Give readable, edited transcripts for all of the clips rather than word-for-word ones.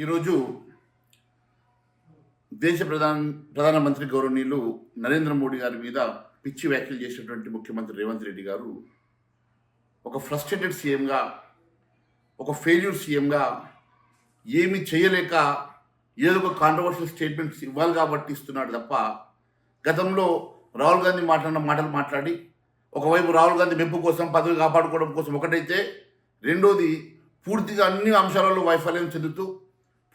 ఈరోజు దేశ ప్రధానమంత్రి గౌరవనీయులు నరేంద్ర మోడీ గారి మీద పిచ్చి వ్యాఖ్యలు చేసినటువంటి ముఖ్యమంత్రి రేవంత్ రెడ్డి గారు ఒక ఫ్రస్ట్రేటెడ్ సీఎంగా, ఒక ఫెయిల్యూర్ సీఎంగా ఏమీ చేయలేక ఏదో ఒక కాంట్రవర్షియల్ స్టేట్మెంట్స్ ఇవ్వాలి కాబట్టి ఇస్తున్నాడు తప్ప, గతంలో రాహుల్ గాంధీ మాట్లాడిన మాటలు మాట్లాడి ఒకవైపు రాహుల్ గాంధీ మెప్పు కోసం, పదవి కాపాడుకోవడం కోసం ఒకటైతే, రెండోది పూర్తిగా అన్ని అంశాలలో వైఫల్యం చెందుతూ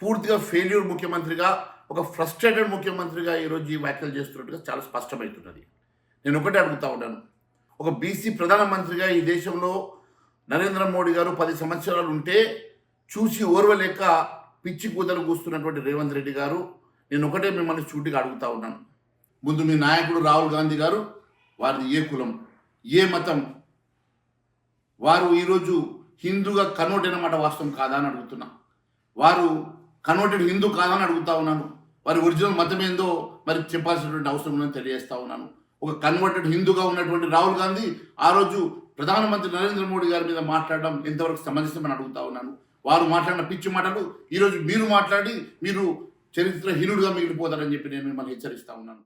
పూర్తిగా ఫెయిల్యూర్ ముఖ్యమంత్రిగా, ఒక ఫ్రస్ట్రేటెడ్ ముఖ్యమంత్రిగా ఈరోజు ఈ వ్యాఖ్యలు చేస్తున్నట్టుగా చాలా స్పష్టమవుతున్నది. నేను ఒకటే అడుగుతా ఉన్నాను, ఒక బీసీ ప్రధానమంత్రిగా ఈ దేశంలో నరేంద్ర మోడీ గారు 10 సంవత్సరాలు ఉంటే చూసి ఓర్వలేక పిచ్చి కూతలు కూస్తున్నటువంటి రేవంత్ రెడ్డి గారు, నేను ఒకటే మిమ్మల్ని సూటిగా అడుగుతా ఉన్నాను. ముందు మీ నాయకుడు రాహుల్ గాంధీ గారు, వారిది ఏ కులం, ఏ మతం, వారు ఈరోజు హిందూగా కన్వర్ట్ అయినమాట వాస్తవం కాదా అని అడుగుతున్నా. వారు కన్వర్టెడ్ హిందూ కాదని అడుగుతా ఉన్నాను. వారి ఒరిజినల్ మతం ఏందో మరి చెప్పాల్సినటువంటి అవసరం ఉందని తెలియజేస్తా ఉన్నాను. ఒక కన్వర్టెడ్ హిందూగా ఉన్నటువంటి రాహుల్ గాంధీ ఆ రోజు ప్రధానమంత్రి నరేంద్ర మోడీ గారి మీద మాట్లాడడం ఎంతవరకు సమంజసమని అడుగుతా ఉన్నాను. వారు మాట్లాడిన పిచ్చి మాటలు ఈరోజు మీరు మాట్లాడి మీరు చరిత్రహీనుడిగా మిగిలిపోతారని చెప్పి నేను మిమ్మల్ని హెచ్చరిస్తా ఉన్నాను.